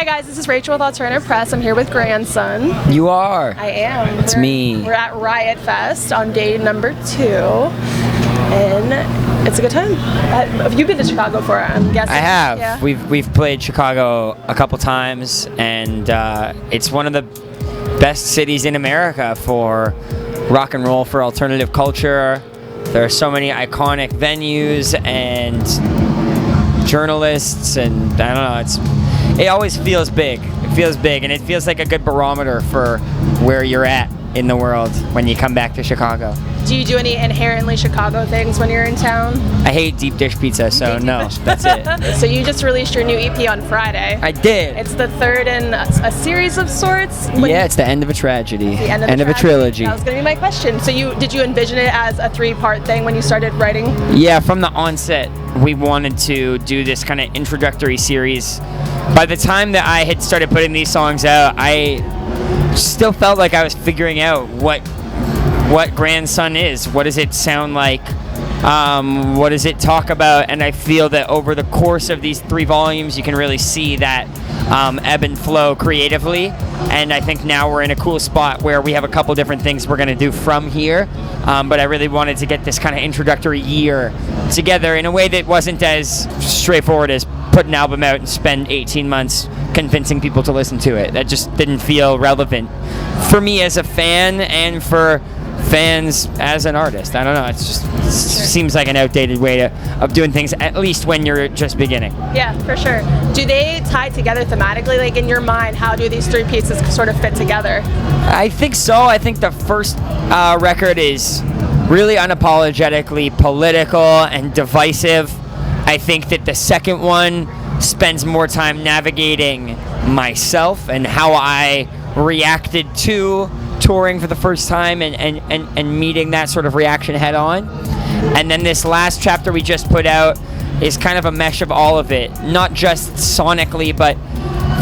guys, this is Rachel with Alternative Press. I'm here with Grandson. You are. I am. It's me. We're at Riot Fest on day number 2, and it's a good time. Have you been to Chicago before? I'm guessing. I have. Yeah. We've played Chicago a couple times, and it's one of the best cities in America for rock and roll, for alternative culture. There are so many iconic venues and journalists, and I don't know. It always feels big. It feels big, and it feels like a good barometer for where you're at in the world when you come back to Chicago. Do you do any inherently Chicago things when you're in town? I hate deep dish pizza, so no, that's it. So you just released your new EP on Friday. I did. It's the third in a series of sorts. Yeah, it's the end of a tragedy. The end of a trilogy. That was going to be my question. So did you envision it as a 3-part thing when you started writing? Yeah, from the onset, we wanted to do this kind of introductory series. By the time that I had started putting these songs out, I still felt like I was figuring out what Grandson is. What does it sound like? What does it talk about? And I feel that over the course of these 3 volumes, you can really see that ebb and flow creatively. And I think now we're in a cool spot where we have a couple different things we're going to do from here. But I really wanted to get this kind of introductory year together in a way that wasn't as straightforward as put an album out and spend 18 months convincing people to listen to it. That just didn't feel relevant for me as a fan and for fans as an artist. I don't know. It seems like an outdated way of doing things, at least when you're just beginning. Yeah, for sure. Do they tie together thematically? Like, in your mind, how do these 3 pieces sort of fit together? I think so. I think the first record is really unapologetically political and divisive. I think that the second one spends more time navigating myself and how I reacted to touring for the first time and meeting that sort of reaction head on. And then this last chapter we just put out is kind of a mesh of all of it, not just sonically, but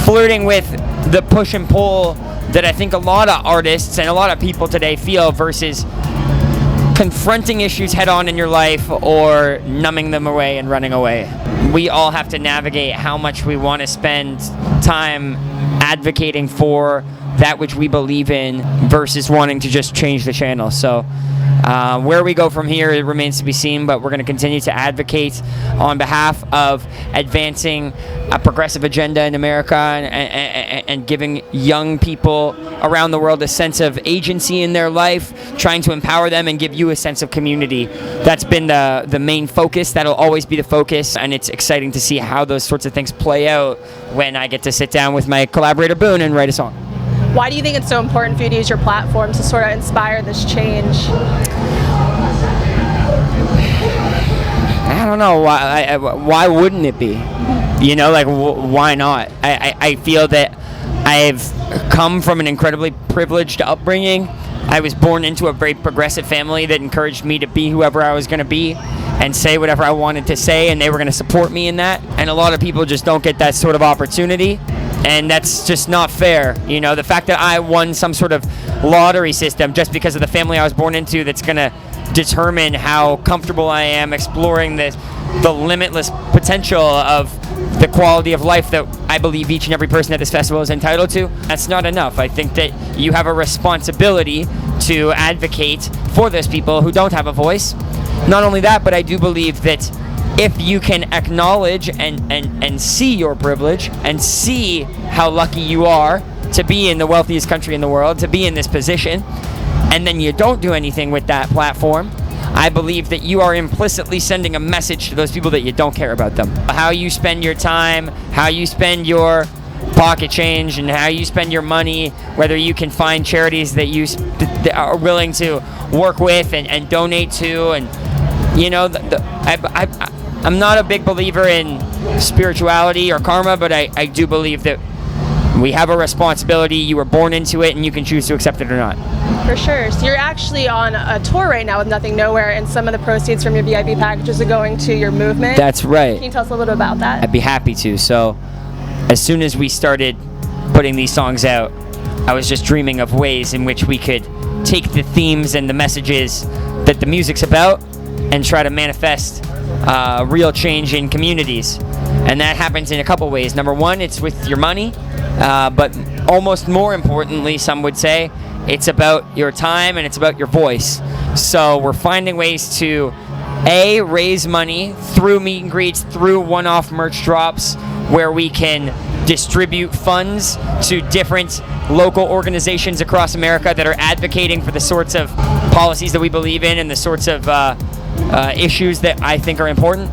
flirting with the push and pull that I think a lot of artists and a lot of people today feel versus confronting issues head on in your life or numbing them away and running away. We all have to navigate how much we want to spend time advocating for that which we believe in versus wanting to just change the channel. So where we go from here, it remains to be seen, but we're going to continue to advocate on behalf of advancing a progressive agenda in America and giving young people around the world a sense of agency in their life, trying to empower them and give you a sense of community. That's been the main focus. That'll always be the focus, and it's exciting to see how those sorts of things play out when I get to sit down with my collaborator Boone and write a song. Why do you think it's so important for you to use your platform to sort of inspire this change? I don't know. Why wouldn't it be? You know, like, why not? I feel that I've come from an incredibly privileged upbringing. I was born into a very progressive family that encouraged me to be whoever I was going to be and say whatever I wanted to say, and they were going to support me in that. And a lot of people just don't get that sort of opportunity. And that's just not fair. You know, the fact that I won some sort of lottery system just because of the family I was born into that's going to determine how comfortable I am exploring the limitless potential of the quality of life that I believe each and every person at this festival is entitled to, that's not enough. I think that you have a responsibility to advocate for those people who don't have a voice. Not only that, but I do believe that if you can acknowledge and see your privilege and see how lucky you are to be in the wealthiest country in the world, to be in this position, and then you don't do anything with that platform, I believe that you are implicitly sending a message to those people that you don't care about them. How you spend your time, how you spend your pocket change, and how you spend your money, whether you can find charities that you that are willing to work with and donate to, and you know, I'm not a big believer in spirituality or karma, but I do believe that we have a responsibility. You were born into it, and you can choose to accept it or not. For sure. So you're actually on a tour right now with Nothing Nowhere, and some of the proceeds from your VIP packages are going to your movement. That's right. Can you tell us a little bit about that? I'd be happy to. So as soon as we started putting these songs out, I was just dreaming of ways in which we could take the themes and the messages that the music's about and try to manifest real change in communities. And that happens in a couple ways. Number one, it's with your money. but almost more importantly, some would say, it's about your time and it's about your voice. So we're finding ways to raise money through meet and greets, through one-off merch drops, where we can distribute funds to different local organizations across America that are advocating for the sorts of policies that we believe in and the sorts of issues that I think are important.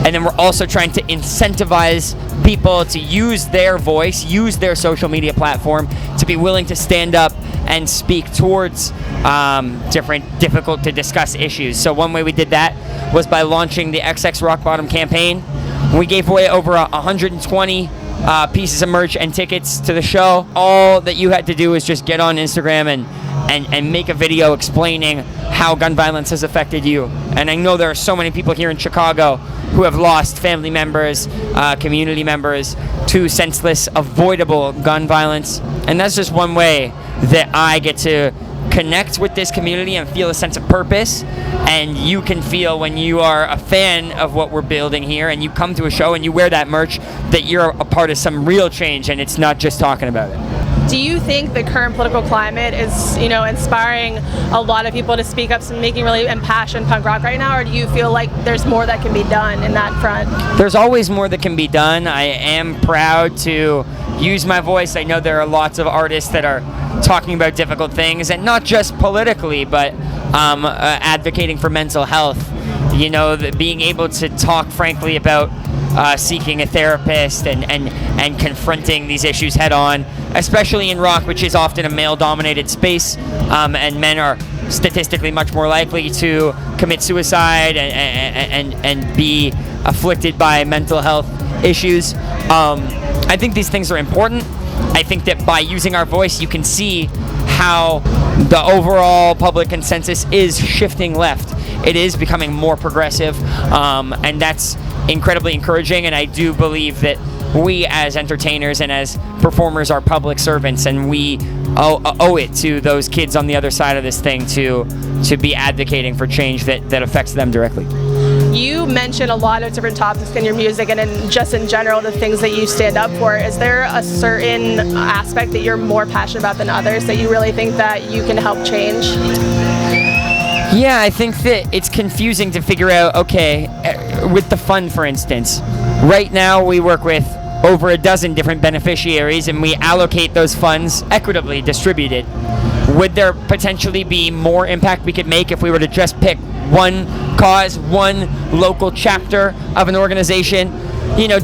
And then we're also trying to incentivize people to use their voice, use their social media platform to be willing to stand up and speak towards different difficult to discuss issues. So one way we did that was by launching the XX Rock Bottom campaign. We gave away over 120 pieces of merch and tickets to the show. All that you had to do was just get on Instagram and make a video explaining how gun violence has affected you. And I know there are so many people here in Chicago who have lost family members, community members to senseless, avoidable gun violence. And that's just one way that I get to connect with this community and feel a sense of purpose. And you can feel, when you are a fan of what we're building here and you come to a show and you wear that merch, that you're a part of some real change and it's not just talking about it. Do you think the current political climate is, inspiring a lot of people to speak up and making really impassioned punk rock right now, or do you feel like there's more that can be done in that front? There's always more that can be done. I am proud to use my voice. I know there are lots of artists that are talking about difficult things, and not just politically, but advocating for mental health. Being able to talk frankly about seeking a therapist and confronting these issues head on, especially in rock, which is often a male-dominated space, and men are statistically much more likely to commit suicide and be afflicted by mental health issues. I think these things are important. I think that by using our voice, you can see how the overall public consensus is shifting left. It is becoming more progressive, and that's incredibly encouraging. And I do believe that we as entertainers and as performers are public servants, and we owe it to those kids on the other side of this thing to be advocating for change that affects them directly. You mentioned a lot of different topics in your music and just in general the things that you stand up for. Is there a certain aspect that you're more passionate about than others that you really think that you can help change? Yeah, I think that it's confusing to figure out, okay, with the fund, for instance. Right now we work with over a dozen different beneficiaries and we allocate those funds equitably distributed. Would there potentially be more impact we could make if we were to just pick one cause, one local chapter of an organization,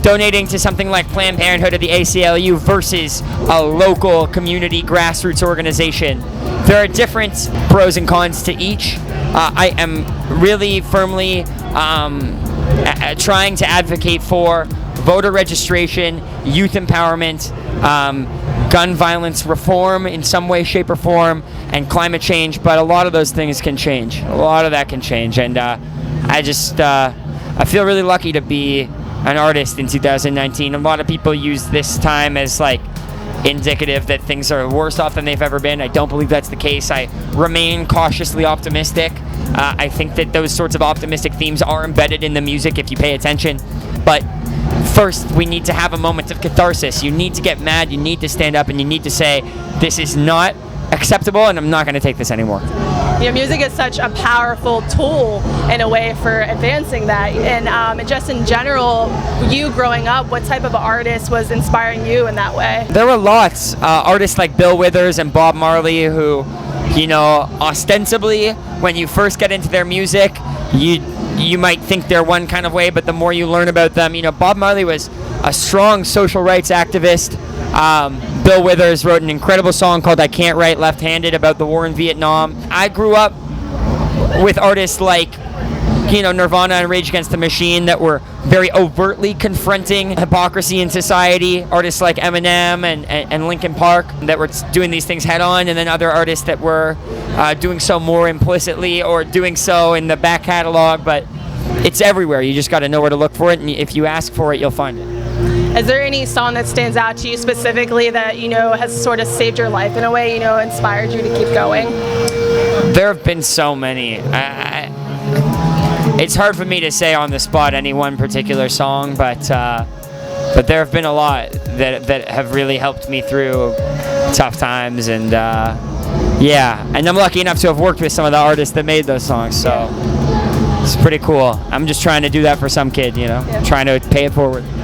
donating to something like Planned Parenthood or the ACLU versus a local community grassroots organization? There are different pros and cons to each. I am really firmly trying to advocate for voter registration, youth empowerment, gun violence reform in some way, shape, or form, and climate change. But a lot of those things can change. A lot of that can change. And I feel really lucky to be an artist in 2019. A lot of people use this time as indicative that things are worse off than they've ever been. I don't believe that's the case. I remain cautiously optimistic. I think that those sorts of optimistic themes are embedded in the music if you pay attention. But first, we need to have a moment of catharsis. You need to get mad, you need to stand up, and you need to say, this is not acceptable and I'm not going to take this anymore. Music is such a powerful tool in a way for advancing that. And just in general, you growing up, what type of artist was inspiring you in that way? There were lots. Artists like Bill Withers and Bob Marley who, ostensibly, when you first get into their music, you might think they're one kind of way, but the more you learn about them, Bob Marley was a strong social rights activist. Bill Withers wrote an incredible song called I Can't Write Left-Handed about the war in Vietnam. I grew up with artists like, Nirvana and Rage Against the Machine that were very overtly confronting hypocrisy in society. Artists like Eminem and Linkin Park that were doing these things head on, and then other artists that were doing so more implicitly or doing so in the back catalog. But it's everywhere. You just got to know where to look for it, and if you ask for it, you'll find it. Is there any song that stands out to you specifically that, has sort of saved your life in a way, inspired you to keep going? There have been so many. It's hard for me to say on the spot any one particular song, but but there have been a lot that have really helped me through tough times, and and I'm lucky enough to have worked with some of the artists that made those songs, so it's pretty cool. I'm just trying to do that for some kid, trying to pay it forward.